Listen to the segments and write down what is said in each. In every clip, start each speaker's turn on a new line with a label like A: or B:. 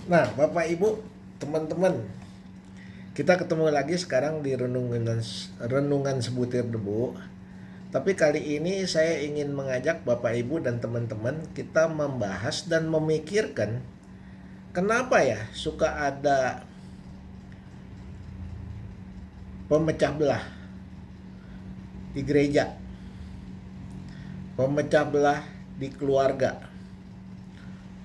A: Nah, Bapak Ibu, teman-teman, kita ketemu lagi sekarang di renungan sebutir debu. Tapi kali ini saya ingin mengajak Bapak Ibu dan teman-teman kita membahas dan memikirkan kenapa ya suka ada pemecah belah di gereja, pemecah belah di keluarga,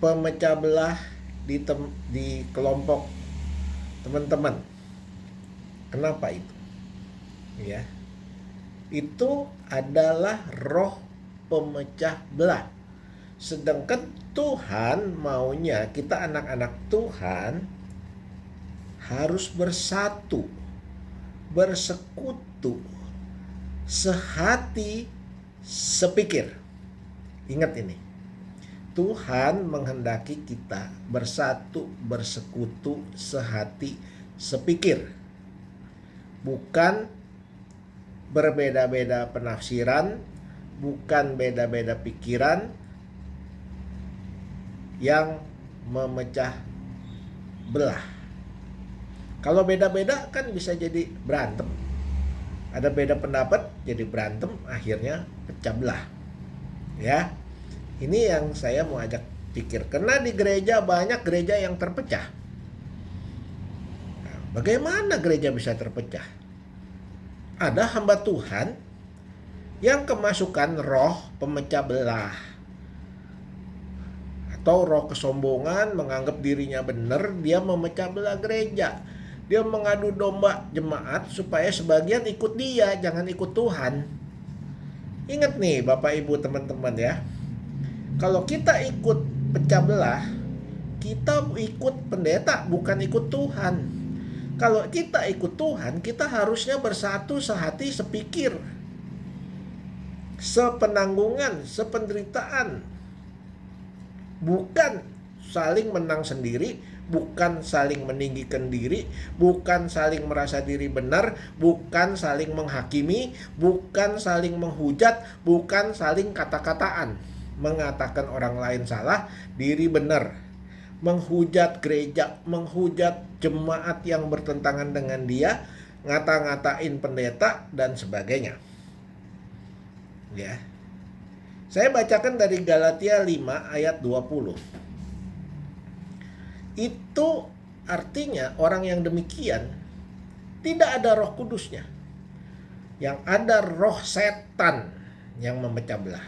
A: pemecah belah di kelompok teman-teman. Kenapa itu? Ya, itu adalah roh pemecah belah. Sedangkan Tuhan maunya kita anak-anak Tuhan harus bersatu, bersekutu, sehati, sepikir. Ingat ini, Tuhan menghendaki kita bersatu, bersekutu, sehati, sepikir. Bukan berbeda-beda penafsiran, bukan beda-beda pikiran yang memecah belah. Kalau beda-beda kan bisa jadi berantem. Ada beda pendapat jadi berantem, akhirnya pecah belah. Ya. Ini yang saya mau ajak pikir. Karena di gereja banyak gereja yang terpecah. Nah, bagaimana gereja bisa terpecah? Ada hamba Tuhan yang kemasukan roh pemecah belah atau roh kesombongan, menganggap dirinya benar, dia memecah belah gereja. Dia mengadu domba jemaat supaya sebagian ikut dia, jangan ikut Tuhan. Ingat nih Bapak Ibu teman-teman ya, kalau kita ikut pecah belah, kita ikut pendeta, bukan ikut Tuhan. Kalau kita ikut Tuhan, kita harusnya bersatu, sehati, sepikir, sepenanggungan, sependeritaan. Bukan saling menang sendiri, bukan saling meninggikan diri, bukan saling merasa diri benar, bukan saling menghakimi, bukan saling menghujat, bukan saling kata-kataan. Mengatakan orang lain salah, diri benar. Menghujat gereja, menghujat jemaat yang bertentangan dengan dia, ngata-ngatain pendeta dan sebagainya. Ya. Saya bacakan dari Galatia 5 ayat 20. Itu artinya orang yang demikian tidak ada Roh Kudusnya. Yang ada roh setan yang memecah belah.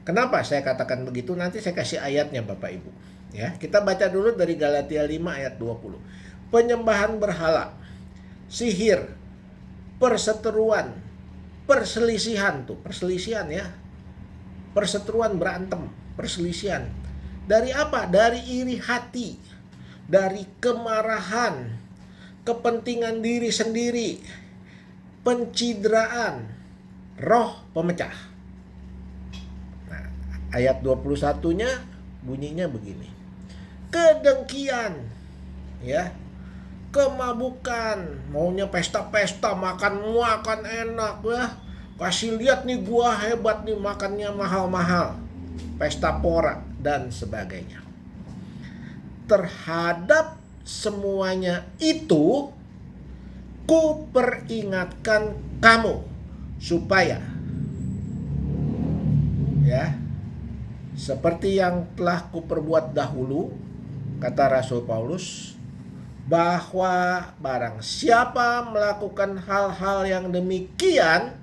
A: Kenapa saya katakan begitu? Nanti saya kasih ayatnya Bapak Ibu. Ya, kita baca dulu dari Galatia 5 ayat 20. Penyembahan berhala, sihir, perseteruan, perselisihan tuh, perselisihan ya. Perseteruan, berantem, perselisihan. Dari apa? Dari iri hati, dari kemarahan, kepentingan diri sendiri, pencidraan, roh pemecah. Nah, ayat 21-nya bunyinya begini. Kedengkian, ya, kemabukan, maunya pesta-pesta, makan enak ya. Kasih lihat nih gua hebat nih, makannya mahal-mahal. Pesta pora dan sebagainya. Terhadap semuanya itu ku peringatkan kamu supaya ya, seperti yang telah kuperbuat dahulu, kata Rasul Paulus, bahwa barang siapa melakukan hal-hal yang demikian,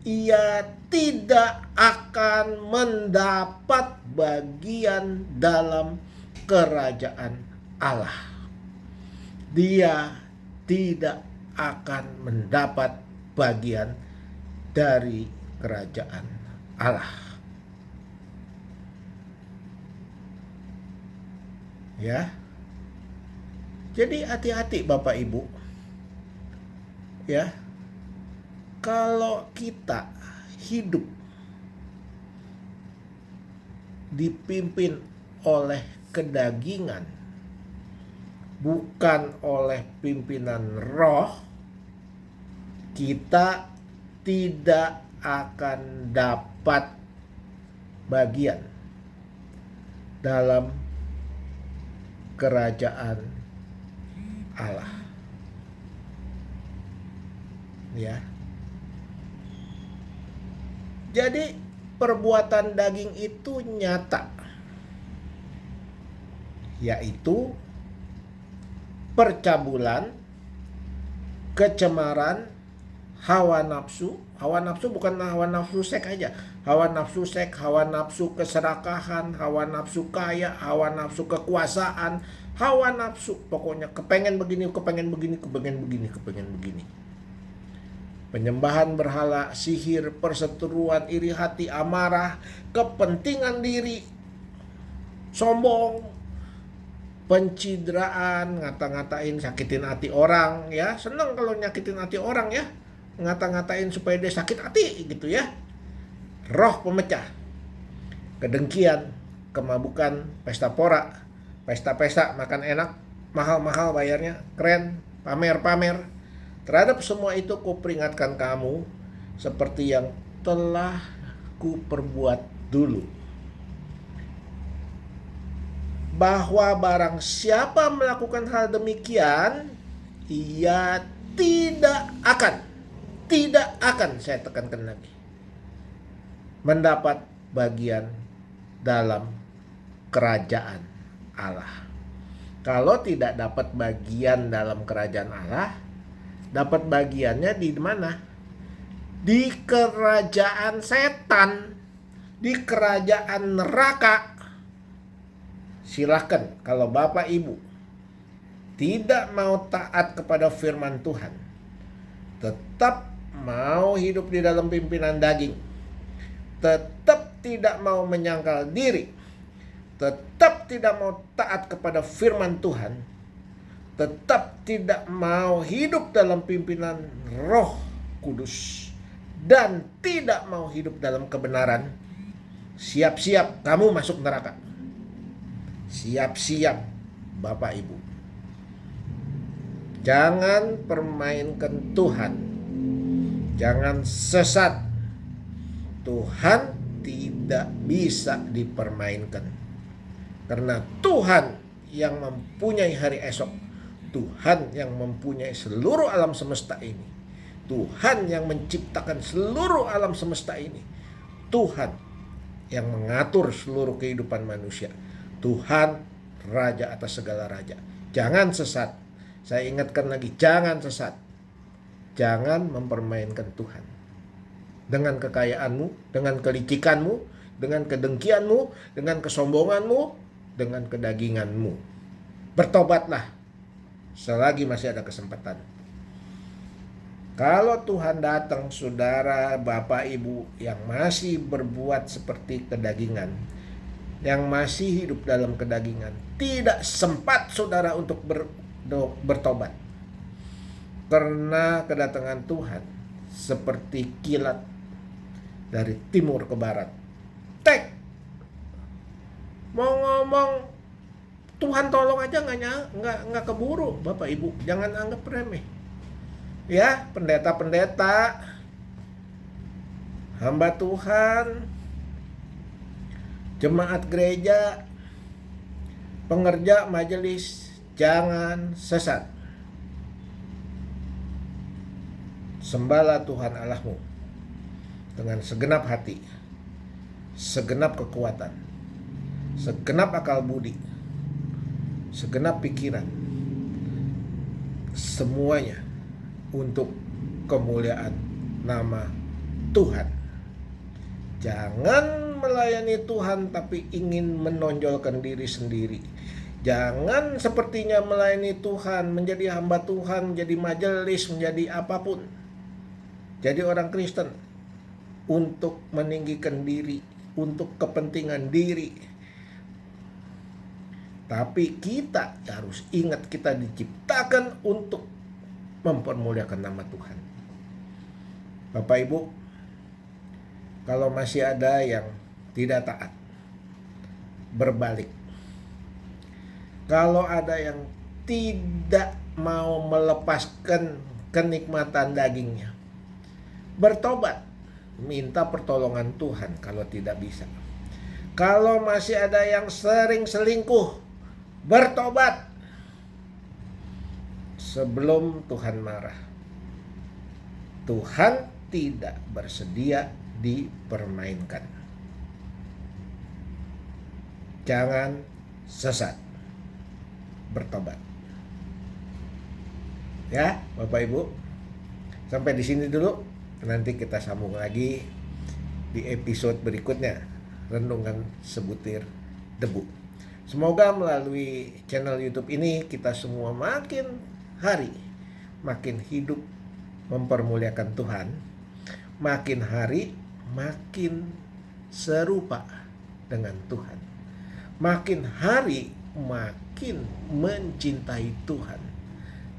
A: ia tidak akan mendapat bagian dalam kerajaan Allah. Dia tidak akan mendapat bagian dari kerajaan Allah. Ya. Jadi hati-hati Bapak Ibu. Ya. Kalau kita hidup dipimpin oleh kedagingan, bukan oleh pimpinan roh, kita tidak akan dapat bagian dalam kerajaan Allah. Ya. Jadi perbuatan daging itu nyata, yaitu percabulan, kecemaran, hawa nafsu. Hawa nafsu bukan hawa nafsu seks aja. Hawa nafsu seks, hawa nafsu keserakahan, hawa nafsu kaya, hawa nafsu kekuasaan, hawa nafsu. Pokoknya kepengen begini, kepengen begini, kepengen begini, kepengen begini. Penyembahan berhala, sihir, perseteruan, iri hati, amarah, kepentingan diri, sombong, pencitraan, ngata-ngatain, sakitin hati orang, ya. Seneng kalau nyakitin hati orang, ya. Ngata-ngatain supaya dia sakit hati gitu, ya. Roh pemecah, kedengkian, kemabukan, pesta pora, pesta-pesta, makan enak, mahal-mahal bayarnya, keren, pamer-pamer. Terhadap semua itu kuperingatkan kamu seperti yang telah kuperbuat dulu, bahwa barang siapa melakukan hal demikian, ia tidak akan, saya tekankan lagi, mendapat bagian dalam kerajaan Allah. Kalau tidak dapat bagian dalam kerajaan Allah, dapat bagiannya di mana? Di kerajaan setan, di kerajaan neraka. Silahkan, kalau Bapak Ibu tidak mau taat kepada firman Tuhan, tetap mau hidup di dalam pimpinan daging, tetap tidak mau menyangkal diri, tetap tidak mau taat kepada firman Tuhan, tetap tidak mau hidup dalam pimpinan Roh Kudus, dan tidak mau hidup dalam kebenaran, siap-siap kamu masuk neraka. Siap-siap Bapak Ibu. Jangan permainkan Tuhan. Jangan sesat. Tuhan tidak bisa dipermainkan. Karena Tuhan yang mempunyai hari esok, Tuhan yang mempunyai seluruh alam semesta ini, Tuhan yang menciptakan seluruh alam semesta ini, Tuhan yang mengatur seluruh kehidupan manusia, Tuhan Raja atas segala raja. Jangan sesat. Saya ingatkan lagi, jangan sesat. Jangan mempermainkan Tuhan dengan kekayaanmu, dengan kelicikanmu, dengan kedengkianmu, dengan kesombonganmu, dengan kedaginganmu. Bertobatlah selagi masih ada kesempatan. Kalau Tuhan datang, saudara, Bapak, Ibu yang masih berbuat seperti kedagingan, yang masih hidup dalam kedagingan, tidak sempat saudara untuk bertobat. Karena kedatangan Tuhan seperti kilat dari timur ke barat. Tek! Mau ngomong Tuhan tolong aja nggak keburu, Bapak Ibu, jangan anggap remeh. Ya, pendeta-pendeta, hamba Tuhan, jemaat gereja, pengerja majelis, jangan sesat. Sembahlah Tuhan Allahmu dengan segenap hati, segenap kekuatan, segenap akal budi, segenap pikiran, semuanya untuk kemuliaan nama Tuhan. Jangan melayani Tuhan tapi ingin menonjolkan diri sendiri. Jangan sepertinya melayani Tuhan, menjadi hamba Tuhan, menjadi majelis, menjadi apapun, jadi orang Kristen untuk meninggikan diri, untuk kepentingan diri. Tapi kita harus ingat, kita diciptakan untuk mempermuliakan nama Tuhan. Bapak Ibu, kalau masih ada yang tidak taat, berbalik. Kalau ada yang tidak mau melepaskan kenikmatan dagingnya, bertobat, minta pertolongan Tuhan kalau tidak bisa. Kalau masih ada yang sering selingkuh, Bertobat sebelum Tuhan marah. Tuhan tidak bersedia dipermainkan. Jangan sesat. Bertobat. Ya, Bapak Ibu. Sampai di sini dulu. Nanti kita sambung lagi di episode berikutnya. Renungan sebutir debu. Semoga melalui channel YouTube ini kita semua makin hari makin hidup mempermuliakan Tuhan, makin hari makin serupa dengan Tuhan, makin hari makin mencintai Tuhan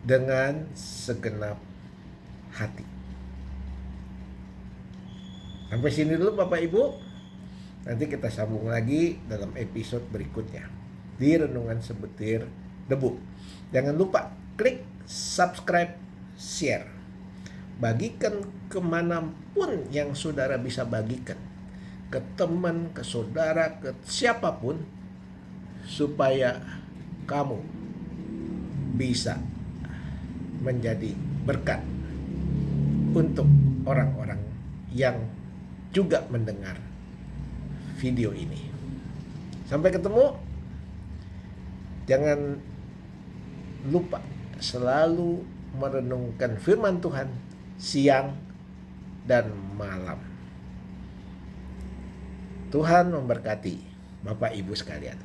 A: dengan segenap hati. Sampai sini dulu Bapak Ibu. Nanti kita sambung lagi dalam episode berikutnya di Renungan Sebutir Debu. Jangan lupa klik subscribe, share. Bagikan kemanapun yang saudara bisa bagikan. Ke teman, ke saudara, ke siapapun. Supaya kamu bisa menjadi berkat untuk orang-orang yang juga mendengar video ini. Sampai ketemu. Jangan lupa selalu merenungkan firman Tuhan siang dan malam. Tuhan memberkati Bapak Ibu sekalian.